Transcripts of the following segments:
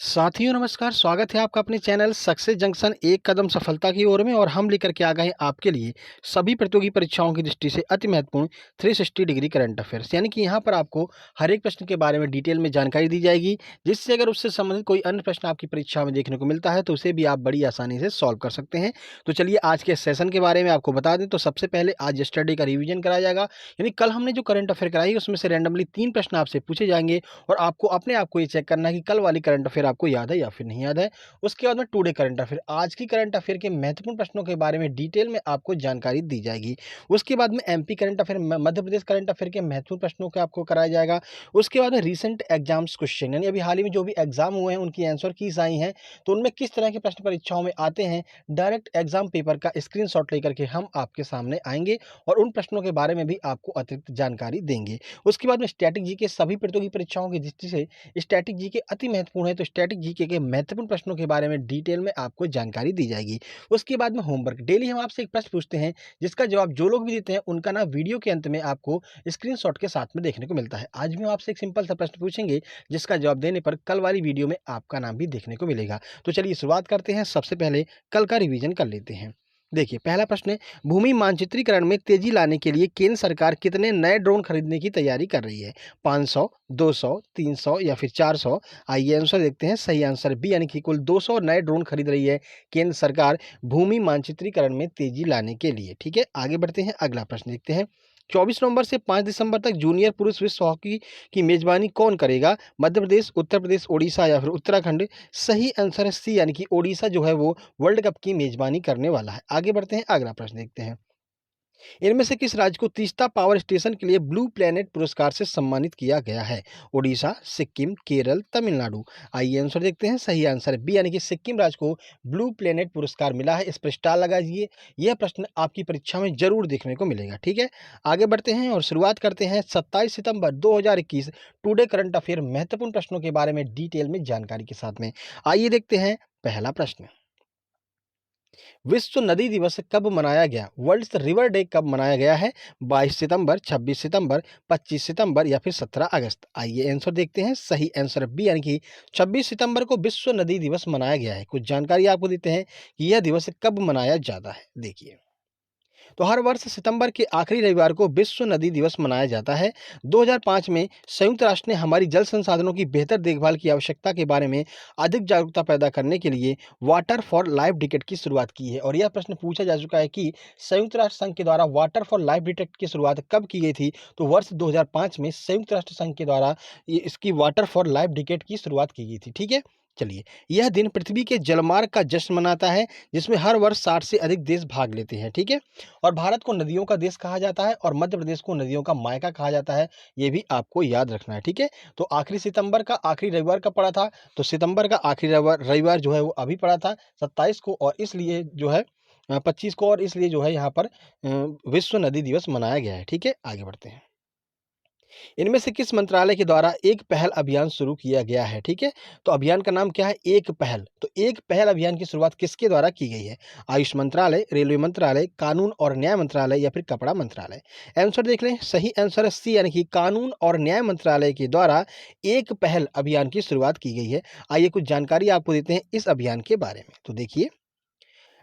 साथियों नमस्कार, स्वागत है आपका अपने चैनल सक्सेस जंक्शन एक कदम सफलता की ओर में। और हम लेकर के आ गए हैं आपके लिए सभी प्रतियोगी परीक्षाओं की दृष्टि से अति महत्वपूर्ण 360 डिग्री करंट अफेयर्स, यानी कि यहाँ पर आपको हर एक प्रश्न के बारे में डिटेल में जानकारी दी जाएगी, जिससे अगर उससे संबंधित कोई अन्य प्रश्न आपकी परीक्षा में देखने को मिलता है तो उसे भी आप बड़ी आसानी से सॉल्व कर सकते हैं। तो चलिए आज के सेशन के बारे में आपको बता दें। तो सबसे पहले आज स्टडी का रिविजन कराया जाएगा, यानी कल हमने जो करंट अफेयर कराई उसमें से रैंडमली 3 प्रश्न आपसे पूछे जाएंगे और आपको अपने आप को ये चेक करना है कि कल वाली करंट अफेयर आपको याद है या फिर नहीं याद है। उसके बाद में टुडे करंट अफेयर, आज की करंट अफेयर के महत्वपूर्ण प्रश्नों के बारे में डिटेल में आपको जानकारी दी जाएगी। उसके बाद में MP current affair, Madhya Pradesh current affair के महत्वपूर्ण प्रश्नों को आपको कराया जाएगा। उसके बाद में रीसेंट एग्जाम्स क्वेश्चन, यानी अभी हाल ही में जो भी एग्जाम हुए हैं उनकी आंसर कीज आई हैं, तो उनमें किस तरह के प्रश्न परीक्षाओं में आते हैं, डायरेक्ट एग्जाम पेपर का स्क्रीनशॉट लेकर के हम आपके सामने आएंगे और उन प्रश्नों के बारे में भी आपको अतिरिक्त जानकारी देंगे। उसके बाद में स्टैटिक जी के सभी प्रतियोगी परीक्षाओं की दृष्टि से स्टैटिक जीके अति महत्वपूर्ण है, तो स्टैटिक जीके के महत्वपूर्ण प्रश्नों के बारे में डिटेल में आपको जानकारी दी जाएगी। उसके बाद में होमवर्क, डेली हम आपसे एक प्रश्न पूछते हैं जिसका जवाब जो लोग भी देते हैं उनका ना वीडियो के अंत में आपको स्क्रीनशॉट के साथ में देखने को मिलता है। आज भी हम आपसे एक सिंपल सा प्रश्न पूछेंगे जिसका जवाब देने पर कल वाली वीडियो में आपका नाम भी देखने को मिलेगा। तो चलिए शुरुआत करते हैं। सबसे पहले कल का रिवीजन कर लेते हैं। देखिए पहला प्रश्न है, भूमि मानचित्रीकरण में तेजी लाने के लिए केंद्र सरकार कितने नए ड्रोन खरीदने की तैयारी कर रही है? 500, 200, 300 या फिर 400? आइए आंसर देखते हैं। सही आंसर बी, यानी कि कुल 200 नए ड्रोन खरीद रही है केंद्र सरकार भूमि मानचित्रीकरण में तेजी लाने के लिए। ठीक है, आगे बढ़ते हैं। अगला प्रश्न देखते हैं। 24 नवंबर से 5 दिसंबर तक जूनियर पुरुष विश्व हॉकी की मेजबानी कौन करेगा? मध्य प्रदेश, उत्तर प्रदेश, ओडिशा या फिर उत्तराखंड? सही आंसर है सी, यानी कि ओडिशा जो है वो वर्ल्ड कप की मेजबानी करने वाला है। आगे बढ़ते हैं, अगला प्रश्न देखते हैं। इनमें से किस राज्य को तीस्ता पावर स्टेशन के लिए ब्लू प्लैनेट पुरस्कार से सम्मानित किया गया है? ओडिशा, सिक्किम, केरल, तमिलनाडु? आइए आंसर देखते हैं। सही आंसर बी, यानी कि सिक्किम राज्य को ब्लू प्लैनेट पुरस्कार मिला है। इस पर स्टार लगाइए, यह प्रश्न आपकी परीक्षा में जरूर देखने को मिलेगा। ठीक है, आगे बढ़ते हैं और शुरुआत करते हैं 27 सितंबर 2021 टुडे करंट अफेयर महत्वपूर्ण प्रश्नों के बारे में डिटेल में जानकारी के साथ में। आइए देखते हैं पहला प्रश्न। विश्व नदी दिवस कब मनाया गया? वर्ल्ड रिवर डे कब मनाया गया है? 22 सितंबर, 26 सितंबर, 25 सितंबर या फिर 17 अगस्त? आइए आंसर देखते हैं। सही आंसर बी, यानी कि 26 सितंबर को विश्व नदी दिवस मनाया गया है। कुछ जानकारी आपको देते हैं कि यह दिवस कब मनाया जाता है। देखिए, तो हर वर्ष सितंबर के आखिरी रविवार को विश्व नदी दिवस मनाया जाता है। 2005 में संयुक्त राष्ट्र ने हमारी जल संसाधनों की बेहतर देखभाल की आवश्यकता के बारे में अधिक जागरूकता पैदा करने के लिए वाटर फॉर लाइफ डिकेट की शुरुआत की है। और यह प्रश्न पूछा जा चुका है कि संयुक्त राष्ट्र संघ के द्वारा वाटर फॉर लाइफ डिकेट की शुरुआत कब की गई थी? तो वर्ष 2005 में संयुक्त राष्ट्र संघ के द्वारा इसकी वाटर फॉर लाइफ डिकेट की शुरुआत की गई थी। ठीक है, चलिए, यह दिन पृथ्वी के जलमार्ग का जश्न मनाता है जिसमें हर वर्ष 60 से अधिक देश भाग लेते हैं। ठीक है, और भारत को नदियों का देश कहा जाता है और मध्य प्रदेश को नदियों का मायका कहा जाता है। ये भी आपको याद रखना है। ठीक है, तो आखिरी सितंबर का आखिरी रविवार का पड़ा था, तो सितंबर का आखिरी रविवार जो है वो अभी पड़ा था 27 को, और इसलिए जो है 25 को, और इसलिए जो है यहाँ पर विश्व नदी दिवस मनाया गया है। ठीक है, आगे बढ़ते हैं। इनमें से किस मंत्रालय के द्वारा एक पहल अभियान शुरू किया गया है? ठीक है, तो अभियान का नाम क्या है? एक पहल। तो एक पहल अभियान की शुरुआत किसके द्वारा की गई है? आयुष मंत्रालय, रेलवे मंत्रालय, कानून और न्याय मंत्रालय या फिर कपड़ा मंत्रालय? आंसर देख लें। सही आंसर है सी, यानी कि कानून और न्याय मंत्रालय के द्वारा एक पहल अभियान की शुरुआत की गई है। आइए कुछ जानकारी आपको देते हैं इस अभियान के बारे में। तो देखिए,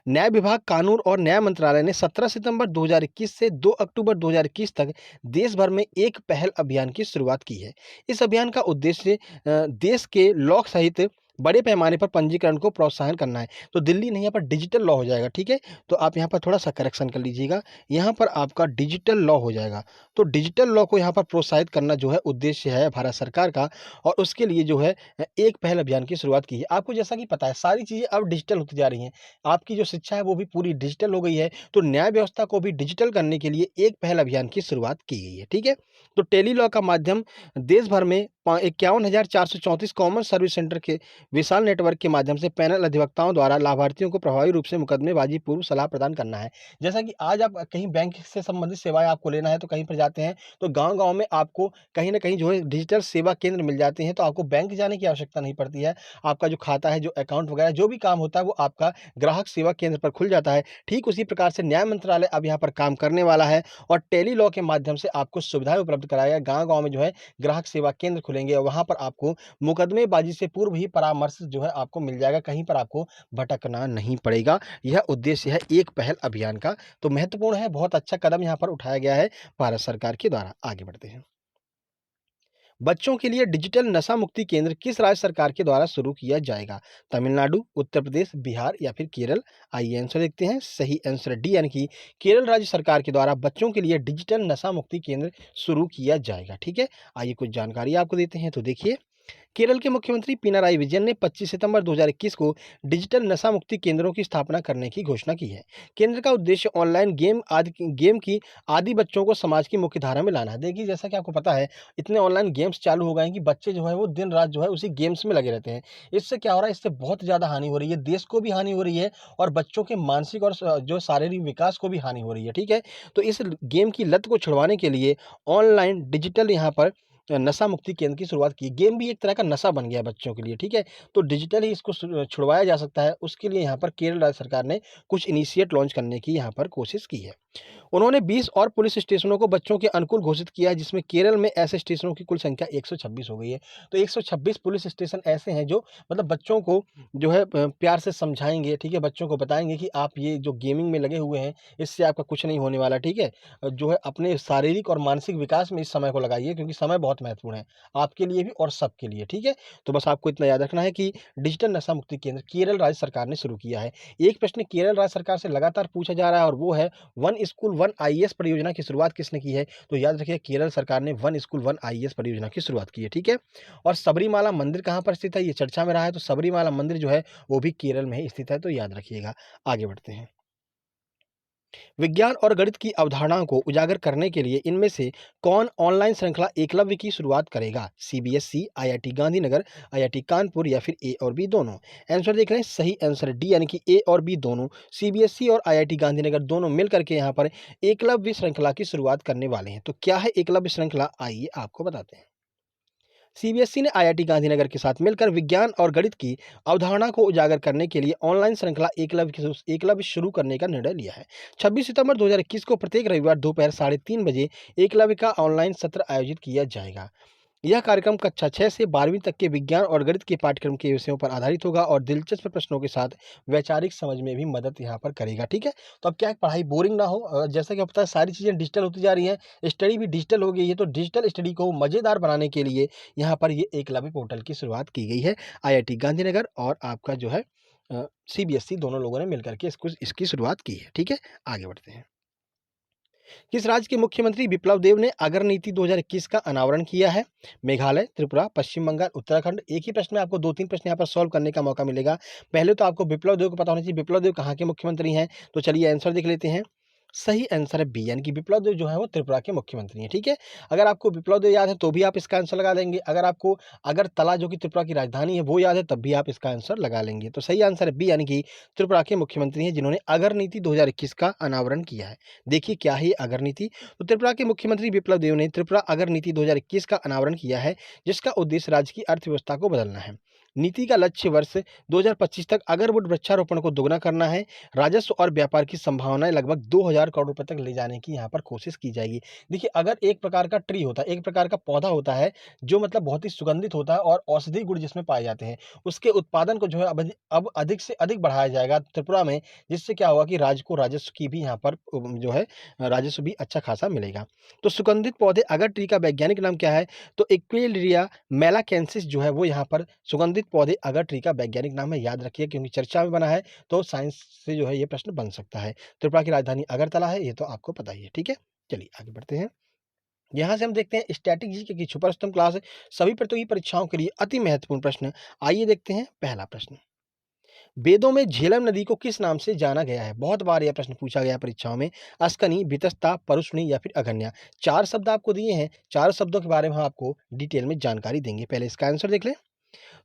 न्याय विभाग, कानून और न्याय मंत्रालय ने 17 सितंबर 2021 से 2 अक्टूबर 2021 तक देश भर में एक पहल अभियान की शुरुआत की है। इस अभियान का उद्देश्य देश के लॉ सहित बड़े पैमाने पर पंजीकरण को प्रोत्साहन करना है। तो दिल्ली नहीं, यहाँ पर डिजिटल लॉ हो जाएगा। ठीक है, तो आप यहाँ पर थोड़ा सा करेक्शन कर लीजिएगा, यहाँ पर आपका डिजिटल लॉ हो जाएगा। तो डिजिटल लॉ को यहाँ पर प्रोत्साहित करना जो है उद्देश्य है भारत सरकार का, और उसके लिए जो है एक पहल अभियान की शुरुआत की है। आपको जैसा कि पता है सारी चीज़ें अब डिजिटल होती जा रही हैं, आपकी जो शिक्षा है वो भी पूरी डिजिटल हो गई है, तो न्याय व्यवस्था को भी डिजिटल करने के लिए एक पहल अभियान की शुरुआत की गई है। ठीक है, तो टेली लॉ का माध्यम देश भर में 51,434 कॉमन सर्विस सेंटर के विशाल नेटवर्क के माध्यम से पैनल अधिवक्ताओं द्वारा लाभार्थियों को प्रभावी रूप से मुकदमेबाजी पूर्व सलाह प्रदान करना है। जैसा कि आज आप कहीं बैंक से संबंधित सेवाएं आपको लेना है तो कहीं पर जाते हैं, तो गांव-गांव में आपको कहीं ना कहीं जो है डिजिटल सेवा केंद्र मिल जाते हैं, तो आपको बैंक जाने की आवश्यकता नहीं पड़ती है। आपका जो खाता है, जो अकाउंट वगैरह जो भी काम होता है वो आपका ग्राहक सेवा केंद्र पर खुल जाता है। ठीक उसी प्रकार से न्याय मंत्रालय अब यहाँ पर काम करने वाला है और टेली लॉ के माध्यम से आपको सुविधाएं उपलब्ध कराया। गाँव-गाँव में जो है ग्राहक सेवा केंद्र खुलेगा मिलेंगे और वहाँ पर आपको मुकदमेबाजी से पूर्व ही परामर्श जो है आपको मिल जाएगा, कहीं पर आपको भटकना नहीं पड़ेगा। यह उद्देश्य है एक पहल अभियान का, तो महत्वपूर्ण है, बहुत अच्छा कदम यहाँ पर उठाया गया है भारत सरकार के द्वारा। आगे बढ़ते हैं। बच्चों के लिए डिजिटल नशा मुक्ति केंद्र किस राज्य सरकार के द्वारा शुरू किया जाएगा? तमिलनाडु, उत्तर प्रदेश, बिहार या फिर केरल? आइए आंसर देखते हैं। सही आंसर डी यानी कि केरल राज्य सरकार के द्वारा बच्चों के लिए डिजिटल नशा मुक्ति केंद्र शुरू किया जाएगा। ठीक है, आइए कुछ जानकारी आपको देते हैं। तो देखिए, केरल के मुख्यमंत्री पिनाराई विजयन ने 25 सितंबर 2021 को डिजिटल नशा मुक्ति केंद्रों की स्थापना करने की घोषणा की है। केंद्र का उद्देश्य ऑनलाइन गेम की आदि बच्चों को समाज की मुख्य धारा में लाना है। देखिए, जैसा कि आपको पता है, इतने ऑनलाइन गेम्स चालू हो गए हैं कि बच्चे जो है वो दिन रात जो है उसी गेम्स में लगे रहते हैं। इससे क्या हो रहा है, इससे बहुत ज़्यादा हानि हो रही है, देश को भी हानि हो रही है और बच्चों के मानसिक और जो शारीरिक विकास को भी हानि हो रही है। ठीक है, तो इस गेम की लत को छुड़वाने के लिए ऑनलाइन डिजिटल यहाँ पर नशा मुक्ति केंद्र की शुरुआत की। गेम भी एक तरह का नशा बन गया है बच्चों के लिए। ठीक है, तो डिजिटल ही इसको छुड़वाया जा सकता है। उसके लिए यहाँ पर केरल राज्य सरकार ने कुछ इनिशिएट लॉन्च करने की यहाँ पर कोशिश की है। उन्होंने 20 और पुलिस स्टेशनों को बच्चों के अनुकूल घोषित किया है, जिसमें केरल में ऐसे स्टेशनों की कुल संख्या 126 हो गई है। तो 126 पुलिस स्टेशन ऐसे हैं जो मतलब बच्चों को जो है प्यार से समझाएँगे। ठीक है, बच्चों को बताएँगे कि आप ये जो गेमिंग में लगे हुए हैं, इससे आपका कुछ नहीं होने वाला। ठीक है, जो है अपने शारीरिक और मानसिक विकास में इस समय को लगाइए, क्योंकि समय बहुत महत्वपूर्ण है, आपके लिए भी और सबके लिए। ठीक है, तो बस आपको इतना याद रखना है कि डिजिटल नशा मुक्ति केंद्र केरल राज्य सरकार ने शुरू किया है। एक प्रश्न केरल राज्य सरकार से लगातार पूछा जा रहा है और वो है, वन स्कूल वन आईएएस परियोजना की शुरुआत किसने की है? तो याद रखिए, केरल सरकार ने वन स्कूल वन आईएएस परियोजना की शुरुआत की है। ठीक है, और सबरीमाला मंदिर कहाँ पर स्थित है, ये चर्चा में रहा है, तो सबरीमाला मंदिर जो है वो भी केरल में ही स्थित है, तो याद रखिएगा। आगे बढ़ते हैं। विज्ञान और गणित की अवधारणाओं को उजागर करने के लिए इनमें से कौन ऑनलाइन श्रृंखला एकलव्य की शुरुआत करेगा? CBSE, IIT Gandhinagar, IIT Kanpur या फिर ए और बी दोनों? आंसर देख लें। सही आंसर डी यानी कि ए और बी दोनों, सीबीएसई और आईआईटी गांधीनगर दोनों मिलकर के यहाँ पर एकलव्य श्रृंखला की शुरुआत करने वाले हैं। तो क्या है एकलव्य श्रृंखला, आइए आपको बताते हैं। सीबीएसई ने आईआईटी गांधीनगर के साथ मिलकर विज्ञान और गणित की अवधारणा को उजागर करने के लिए ऑनलाइन श्रृंखला एकलव्य शुरू करने का निर्णय लिया है। 26 सितंबर 2021 को प्रत्येक रविवार दोपहर 3:30 बजे एकलव्य का ऑनलाइन सत्र आयोजित किया जाएगा। यह कार्यक्रम कक्षा 6 से 12वीं तक के विज्ञान और गणित के पाठ्यक्रम के विषयों पर आधारित होगा और दिलचस्प प्रश्नों के साथ वैचारिक समझ में भी मदद यहाँ पर करेगा। ठीक है, तो अब क्या है, पढ़ाई बोरिंग ना हो, जैसा कि आपको पता है सारी चीज़ें डिजिटल होती जा रही हैं, स्टडी भी डिजिटल हो गई है, तो डिजिटल स्टडी को मज़ेदार बनाने के लिए यहाँ पर ये एकलव्य पोर्टल की शुरुआत की गई है। आईआईटी गांधीनगर और आपका जो है सीबीएसई दोनों लोगों ने मिलकर के इसकी शुरुआत की है। ठीक है, आगे बढ़ते हैं। किस राज्य के मुख्यमंत्री बिप्लब देब ने अगर नीति 2021 का अनावरण किया है? मेघालय, त्रिपुरा, पश्चिम बंगाल, उत्तराखंड? एक ही प्रश्न में आपको 2-3 प्रश्न यहाँ पर सॉल्व करने का मौका मिलेगा। पहले तो आपको बिप्लब देब को पता होना चाहिए, बिप्लब देब कहाँ के मुख्यमंत्री हैं? तो चलिए आंसर देख लेते हैं। सही आंसर है बी, यानी कि बिप्लब देब जो है वो त्रिपुरा के मुख्यमंत्री हैं। ठीक है, अगर आपको बिप्लब देब याद है तो भी आप इसका आंसर लगा देंगे। अगर आपको अगरतला जो कि त्रिपुरा की राजधानी है वो याद है तब भी आप इसका आंसर लगा लेंगे। तो सही आंसर है बी, यानी कि त्रिपुरा के मुख्यमंत्री हैं जिन्होंने अगर नीति 2021 का अनावरण किया है। देखिए क्या है ये अगर नीति। तो त्रिपुरा के मुख्यमंत्री बिप्लब देब ने त्रिपुरा अगर नीति 2021 का अनावरण किया है, जिसका उद्देश्य राज्य की अर्थव्यवस्था को बदलना है। नीति का लक्ष्य वर्ष 2025 तक अगरवुड वृक्षारोपण को दोगुना करना है। राजस्व और व्यापार की संभावनाएं लगभग 2000 करोड़ रुपए तक ले जाने की यहाँ पर कोशिश की जाएगी। देखिए, अगर एक प्रकार का ट्री होता है, एक प्रकार का पौधा होता है जो मतलब बहुत ही सुगंधित होता है और औषधि गुण जिसमें पाए जाते हैं, उसके उत्पादन को जो है अब अधिक से अधिक बढ़ाया जाएगा त्रिपुरा में, जिससे क्या होगा कि राज्य को राजस्व की भी यहाँ पर जो है राजस्व भी अच्छा खासा मिलेगा। तो सुगंधित पौधे अगर ट्री का वैज्ञानिक नाम क्या है? तो एक्वेलिरिया मेलाकेंसिस जो है वो यहाँ पर सुगंधित पौधे अगर ट्री का वैज्ञानिक नाम है। याद रखिए, क्योंकि चर्चा में बना है तो साइंस से जो है ये प्रश्न बन सकता है। त्रिपुरा की राजधानी अगरतला है, ये तो आपको पता ही है। ठीक है, चलिए आगे बढ़ते हैं। यहाँ से हम देखते हैं स्टैटिक जीके की सुपर स्तंभ क्लास सभी प्रतियोगी परीक्षाओं के लिए अति महत्वपूर्ण प्रश्न। आइए देखते हैं पहला प्रश्न। वेदों में झेलम नदी को किस नाम से जाना गया है? बहुत बार यह प्रश्न पूछा गया परीक्षाओं में। अस्कनी, वितस्ता, परुष्णी या फिर अगन्या? 4 शब्द आपको दिए हैं, 4 शब्दों के बारे में हम आपको डिटेल में जानकारी देंगे। पहले इसका आंसर देख लें।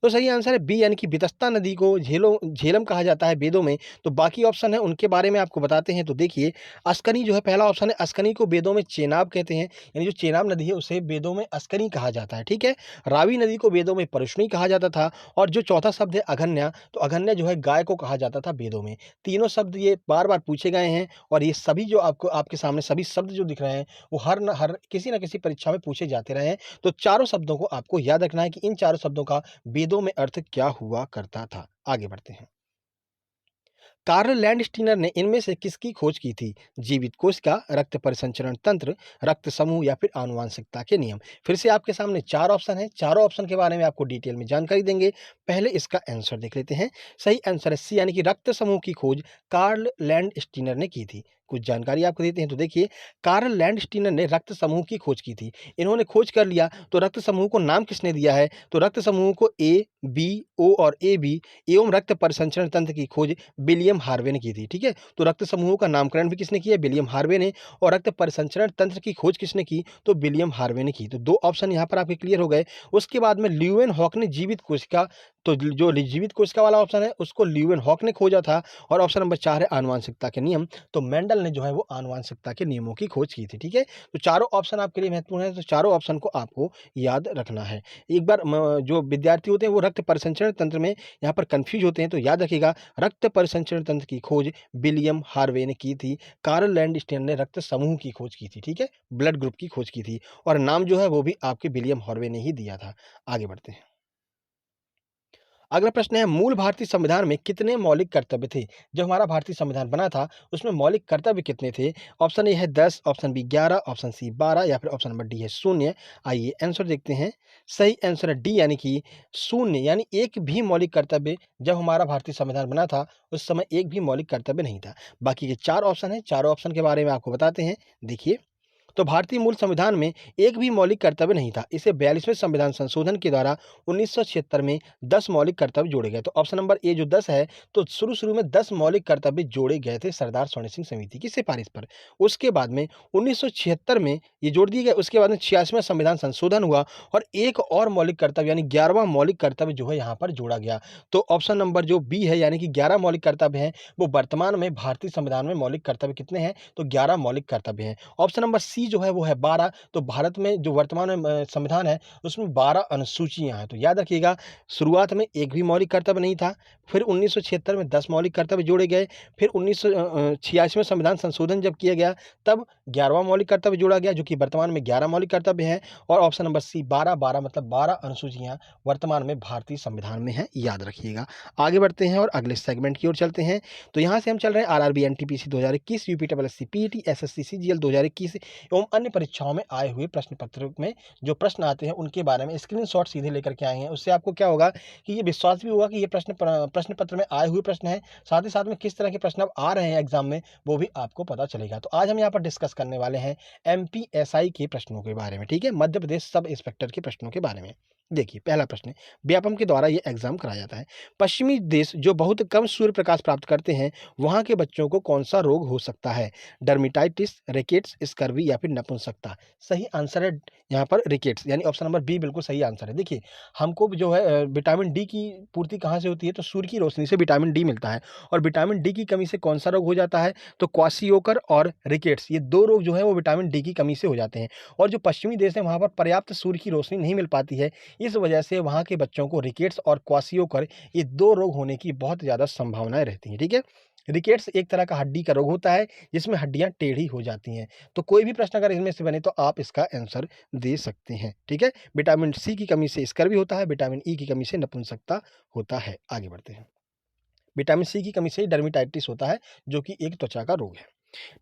तो सही आंसर है बी यानी कि वितस्ता नदी को झेलम कहा जाता है वेदों में। तो बाकी ऑप्शन है उनके बारे में आपको बताते हैं। तो देखिए अस्कनी जो है पहला ऑप्शन है, अस्कनी को वेदों में चेनाब कहते हैं, यानी जो चेनाब नदी है उसे वेदों में अस्कनी कहा जाता है, ठीक है। रावी नदी को वेदों में परुष्णी कहा जाता था। और जो चौथा शब्द है अघन्या, तो अघन्या जो है गाय को कहा जाता था वेदों में। तीनों शब्द ये बार बार पूछे गए हैं और ये सभी जो आपको आपके सामने सभी शब्द जो दिख रहे हैं वो हर किसी ना किसी परीक्षा में पूछे जाते रहे हैं। तो चारों शब्दों को आपको याद रखना है कि इन चारों शब्दों का वेदों में अर्थ क्या हुआ करता था। आगे बढ़ते हैं। कार्ल लैंडस्टीनर ने इनमें से किसकी खोज की थी? जीवित कोशिका, रक्त परिसंचरण तंत्र, रक्त समूह या फिर आनुवांशिकता के नियम। फिर से आपके सामने चार ऑप्शन हैं, चारों ऑप्शन के बारे में आपको डिटेल में जानकारी देंगे। पहले इसका आंसर देख लेते हैं। सही आंसर है सी यानी कि रक्त समूह की खोज कार्ल लैंडस्टीनर ने की थी। कुछ जानकारी आपको देते हैं। तो देखिए कार्ल लैंडस्टीनर ने रक्त समूह की खोज की थी। इन्होंने खोज कर लिया तो रक्त समूह को नाम किसने दिया है? तो रक्त समूह को ए, बी, ओ और ए बी एवं रक्त परिसंचरण तंत्र की खोज विलियम हार्वे ने की थी, ठीक है। तो रक्त समूहों का नामकरण भी किसने किया? विलियम हार्वे ने। और रक्त परिसंचरण तंत्र की खोज किसने की? तो विलियम हार्वे ने की। तो दो ऑप्शन यहाँ पर आपके क्लियर हो गए। उसके बाद में ल्यूवेन हॉक ने जीवित कोशिका, तो जो जीवित कोशिका वाला ऑप्शन है उसको ल्यूवेन हॉक ने खोजा था। और ऑप्शन नंबर 4 है आनुवांशिकता के नियम, तो मेंडल ने जो है वो आनुवांशिकता के नियमों की खोज की थी, ठीक है। तो चारों ऑप्शन आपके लिए महत्वपूर्ण है, तो चारों ऑप्शन को आपको याद रखना है। एक बार जो विद्यार्थी होते हैं वो रक्त परिसंचरण तंत्र में यहाँ पर कंफ्यूज होते हैं, तो याद रखिएगा रक्त परिसंचरण तंत्र की खोज विलियम हार्वे ने की थी। कार्ल लैंडस्टीनर ने रक्त समूह की खोज की थी, ठीक है, ब्लड ग्रुप की खोज की थी। और नाम जो है वो भी आपके विलियम हार्वे ने ही दिया था। आगे बढ़ते हैं। अगला प्रश्न है मूल भारतीय संविधान में कितने मौलिक कर्तव्य थे? जब हमारा भारतीय संविधान बना था उसमें मौलिक कर्तव्य कितने थे? ऑप्शन ए है 10, ऑप्शन बी 11, ऑप्शन सी 12 या फिर ऑप्शन नंबर डी है 0। आइए आंसर देखते हैं। सही आंसर है डी यानी कि 0, यानी एक भी मौलिक कर्तव्य जब हमारा भारतीय संविधान बना था उस समय एक भी मौलिक कर्तव्य नहीं था। बाकी के चार ऑप्शन है, चारों ऑप्शन के बारे में आपको बताते हैं। देखिए तो भारतीय मूल संविधान में एक भी मौलिक कर्तव्य नहीं था। इसे 42वें संविधान संशोधन के द्वारा 1976 में 10 मौलिक कर्तव्य जोड़े गए। तो ऑप्शन नंबर ए जो 10 है, तो शुरू-शुरू में 10 मौलिक कर्तव्य जोड़े गए थे सरदार स्वर्ण सिंह समिति की सिफारिश पर। उसके बाद में 1976 में ये जोड़ दिए गए। उसके बाद में 86वां संविधान संशोधन हुआ और एक और मौलिक कर्तव्य यानी 11वां मौलिक कर्तव्य जो है यहाँ पर जोड़ा गया। तो ऑप्शन नंबर जो बी है यानी कि 11 मौलिक कर्तव्य हैं, वो वर्तमान में भारतीय संविधान में मौलिक कर्तव्य कितने हैं? तो 11 मौलिक कर्तव्य हैं। ऑप्शन नंबर सी जो है वो है 12। तो भारत में जो वर्तमान में संविधान है उसमें 12 अनुसूचियां हैं। तो याद रखिएगा शुरुआत में एक भी मौलिक कर्तव्य नहीं था, फिर 1976 में 10 मौलिक कर्तव्य जोड़े गए, फिर 1986 में संविधान संशोधन जब किया गया तब 11वां मौलिक कर्तव्य जोड़ा गया जो कि वर्तमान में 11 मौलिक कर्तव्य हैं। और ऑप्शन नंबर सी 12 मतलब 12 अनुसूचियां वर्तमान में भारतीय संविधान में हैं, याद रखिएगा। आगे बढ़ते हैं और अगले सेगमेंट की ओर चलते हैं। तो यहाँ से हम चल रहे हैं RRB NTPC 2021, UPSC PET, SSC CGL 2021 एवं अन्य परीक्षाओं में आए हुए प्रश्न पत्र में जो प्रश्न आते हैं उनके बारे में स्क्रीनशॉट सीधे लेकर के आए हैं। उससे आपको क्या होगा कि ये विश्वास भी होगा कि ये प्रश्न पत्र में आए हुए प्रश्न हैं, साथ ही साथ में किस तरह के प्रश्न अब आ रहे हैं एग्जाम में वो भी आपको पता चलेगा। तो आज हम यहाँ पर डिस्कस करने वाले हैं एमपीएसआई के प्रश्नों के बारे में, ठीक है, मध्य प्रदेश सब इंस्पेक्टर के प्रश्नों के बारे में। देखिए पहला प्रश्न है, व्यापम के द्वारा ये एग्जाम कराया जाता है। पश्चिमी देश जो बहुत कम सूर्य प्रकाश प्राप्त करते हैं वहां के बच्चों को कौन सा रोग हो सकता है? डर्मिटाइटिस, रिकेट्स, स्कर्वी या फिर नपुंसकता। सही आंसर है यहाँ पर रिकेट्स, यानी ऑप्शन नंबर बी बिल्कुल सही आंसर है। देखिए हमको जो है विटामिन डी की पूर्ति कहाँ से होती है? तो सूर्य की रोशनी से विटामिन डी मिलता है। और विटामिन डी की कमी से कौन सा रोग हो जाता है? तो क्वाशियोकर और रिकेट्स, ये दो रोग जो है वो विटामिन डी की कमी से हो जाते हैं। और जो पश्चिमी देश है वहाँ पर पर्याप्त सूर्य की रोशनी नहीं मिल पाती है, इस वजह से वहाँ के बच्चों को रिकेट्स और क्वाशियोकर ये दो रोग होने की बहुत ज़्यादा संभावनाएं रहती हैं, ठीक है। रिकेट्स एक तरह का हड्डी का रोग होता है जिसमें हड्डियां टेढ़ी हो जाती हैं। तो कोई भी प्रश्न अगर इनमें से बने तो आप इसका आंसर दे सकते हैं, ठीक है। विटामिन सी की कमी से स्कर्वी होता है, विटामिन ई की कमी से नपुंसकता होता है। आगे बढ़ते हैं। विटामिन सी की कमी से डर्मिटाइटिस होता है जो कि एक त्वचा का रोग है।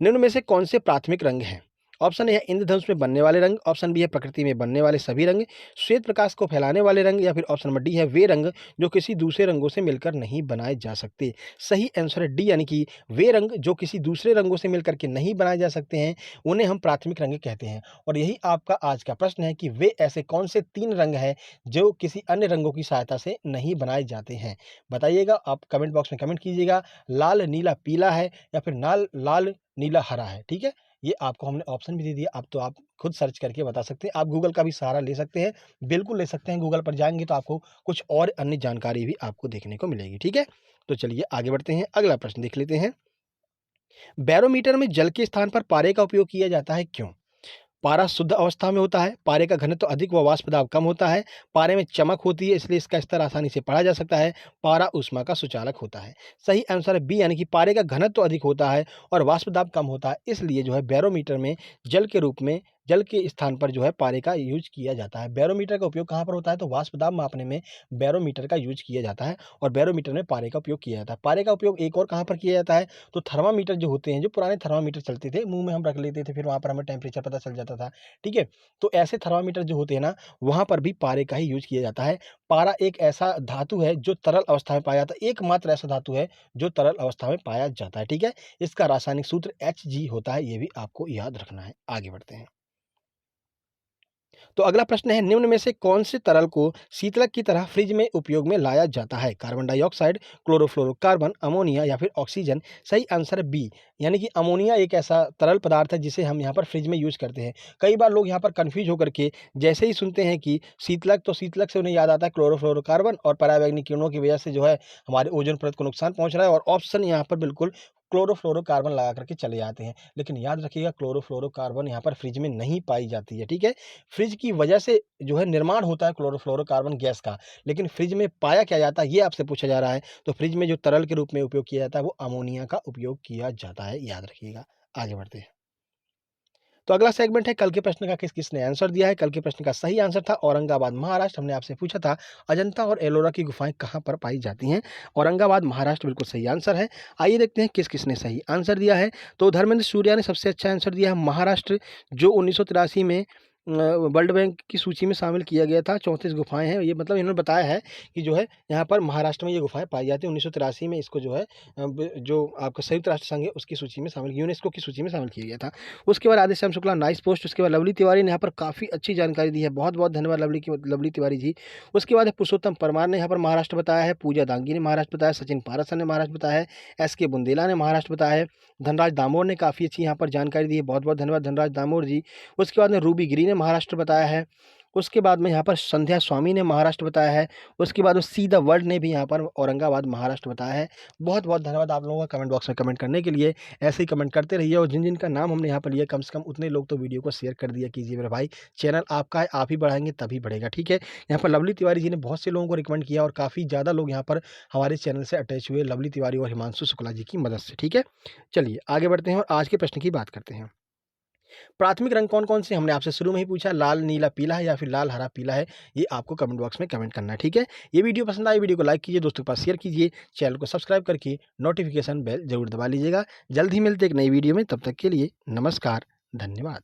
निम्न में से कौन से प्राथमिक रंग हैं? ऑप्शन ए है इंद्रधनुष में बनने वाले रंग, ऑप्शन बी है प्रकृति में बनने वाले सभी रंग, श्वेत प्रकाश को फैलाने वाले रंग या फिर ऑप्शन नंबर डी है वे रंग जो किसी दूसरे रंगों से मिलकर नहीं बनाए जा सकते। सही आंसर है डी यानी कि वे रंग जो किसी दूसरे रंगों से मिलकर के नहीं बनाए जा सकते हैं उन्हें हम प्राथमिक रंग कहते हैं। और यही आपका आज का प्रश्न है कि वे ऐसे कौन से 3 रंग हैं जो किसी अन्य रंगों की सहायता से नहीं बनाए जाते हैं? बताइएगा, आप कमेंट बॉक्स में कमेंट कीजिएगा। लाल नीला पीला है या फिर लाल नीला हरा है, ठीक है। ये आपको हमने ऑप्शन भी दे दिया, अब तो आप खुद सर्च करके बता सकते हैं। आप गूगल का भी सहारा ले सकते हैं, बिल्कुल ले सकते हैं। गूगल पर जाएँगे तो आपको कुछ और अन्य जानकारी भी आपको देखने को मिलेगी, ठीक है? तो चलिए आगे बढ़ते हैं, अगला प्रश्न देख लेते हैं। बैरोमीटर में जल के स्थान पर पारे का उपयोग किया जाता है, क्यों? पारा शुद्ध अवस्था में होता है, पारे का घनत्व अधिक व वाष्प दाब कम होता है, पारे में चमक होती है इसलिए इसका स्तर आसानी से पढ़ा जा सकता है, पारा ऊष्मा का सुचालक होता है। सही आंसर है बी, यानी कि पारे का घनत्व अधिक होता है और वाष्प दाब कम होता है, इसलिए जो है बैरोमीटर में जल के रूप में जल के स्थान पर जो है पारे का यूज किया जाता है। बैरोमीटर का उपयोग कहाँ पर होता है? तो वाष्प दाब मापने में बैरोमीटर का यूज किया जाता है और बैरोमीटर में पारे का उपयोग किया जाता है। पारे का उपयोग एक और कहाँ पर किया जाता है? तो थर्मामीटर जो होते हैं, जो पुराने थर्मामीटर चलते थे, मुँह में हम रख लेते थे, फिर वहाँ पर हमें टेम्परेचर पता चल जाता था, ठीक है? तो ऐसे थर्मामीटर जो होते हैं ना, वहाँ पर भी पारे का ही यूज़ किया जाता है। पारा एक ऐसा धातु है जो तरल अवस्था में पाया जाता है, एकमात्र ऐसा धातु है जो तरल अवस्था में पाया जाता है, ठीक है? इसका रासायनिक सूत्र Hg होता है, ये भी आपको याद रखना है। आगे बढ़ते हैं। तो अगला प्रश्न है, निम्न में से कौन से तरल को शीतलक की तरह फ्रिज में उपयोग में लाया जाता है? कार्बन डाइऑक्साइड, क्लोरोफ्लोरोकार्बन, अमोनिया या फिर ऑक्सीजन? सही आंसर है बी, यानी कि अमोनिया एक ऐसा तरल पदार्थ है जिसे हम यहाँ पर फ्रिज में यूज करते हैं। कई बार लोग यहाँ पर कन्फ्यूज होकर के जैसे ही सुनते हैं कि शीतलक, तो शीतलक से उन्हें याद आता है क्लोरोफ्लोरोकार्बन और पराबैंगनी किरणों की वजह से जो है हमारे ओजोन परत को नुकसान पहुंच रहा है, और ऑप्शन यहाँ पर बिल्कुल क्लोरोफ्लोरोकार्बन लगा करके चले जाते हैं। लेकिन याद रखिएगा, क्लोरोफ्लोरोकार्बन यहाँ पर फ्रिज में नहीं पाई जाती है, ठीक है? फ्रिज की वजह से जो है निर्माण होता है क्लोरोफ्लोरोकार्बन गैस का, लेकिन फ्रिज में पाया क्या जाता है ये आपसे पूछा जा रहा है। तो फ्रिज में जो तरल के रूप में उपयोग किया जाता है वो अमोनिया का उपयोग किया जाता है, याद रखिएगा। आगे बढ़ते हैं। तो अगला सेगमेंट है, कल के प्रश्न का किस किसने आंसर दिया है। कल के प्रश्न का सही आंसर था औरंगाबाद महाराष्ट्र। हमने आपसे पूछा था अजंता और एलोरा की गुफाएं कहाँ पर पाई जाती हैं। औरंगाबाद महाराष्ट्र बिल्कुल सही आंसर है। आइए देखते हैं किस किसने सही आंसर दिया है। तो धर्मेंद्र सूर्या ने सबसे अच्छा आंसर दिया है महाराष्ट्र, जो 1983 में वर्ल्ड बैंक की सूची में शामिल किया गया था। 34 गुफाएं हैं, ये मतलब इन्होंने बताया है कि जो है यहाँ पर महाराष्ट्र में ये गुफाएं पाई जाती हैं। 1983 में इसको जो है जो आपका संयुक्त राष्ट्र संघ है उसकी सूची में शामिल, यूनेस्को की सूची में शामिल किया गया था। उसके बाद आदिश्याम शुक्ला, नाइस पोस्ट। उसके बाद लवली तिवारी ने यहाँ पर काफ़ी अच्छी जानकारी दी है, बहुत बहुत धन्यवाद लवली तिवारी जी। उसके बाद है पुरुषोत्तम परमार ने यहाँ पर महाराष्ट्र बताया है, पूजा दांगी ने महाराष्ट्र बताया, सचिन पारसा ने महाराष्ट्र बताया है, एस के बुंदेला ने महाराष्ट्र बताया है, धनराज दामोर ने काफ़ी अच्छी यहाँ पर जानकारी दी है, बहुत बहुत धन्यवाद धनराज दामोर जी। उसके बाद में रूबी गिरी ने महाराष्ट्र बताया है। उसके बाद में यहाँ पर संध्या स्वामी ने महाराष्ट्र बताया है। उसके बाद सी द वर्ल्ड ने भी यहाँ पर औरंगाबाद महाराष्ट्र बताया है। बहुत बहुत धन्यवाद आप लोगों का कमेंट बॉक्स में कमेंट करने के लिए। ऐसे ही कमेंट करते रहिए, और जिन जिन का नाम हमने यहाँ पर लिया कम से कम उतने लोग तो वीडियो को शेयर कर दिया कीजिए मेरे भाई। चैनल आपका है, आप ही बढ़ाएंगे तभी बढ़ेगा, ठीक है? यहाँ पर लवली तिवारी जी ने बहुत से लोगों को रिकमेंड किया और काफ़ी ज़्यादा लोग यहाँ पर हमारे चैनल से अटैच हुए लवली तिवारी और हिमांशु शुक्ला जी की मदद से, ठीक है? चलिए आगे बढ़ते हैं और आज के प्रश्न की बात करते हैं। प्राथमिक रंग कौन-कौन से हमने आपसे शुरू में ही पूछा, लाल, नीला, पीला है या फिर लाल, हरा, पीला है? ये आपको कमेंट बॉक्स में कमेंट करना है, ठीक है? ये वीडियो पसंद आई, वीडियो को लाइक कीजिए, दोस्तों के पास शेयर कीजिए, चैनल को सब्सक्राइब करके नोटिफिकेशन बेल ज़रूर दबा लीजिएगा। जल्द ही मिलते हैं एक नई वीडियो में, तब तक के लिए नमस्कार, धन्यवाद।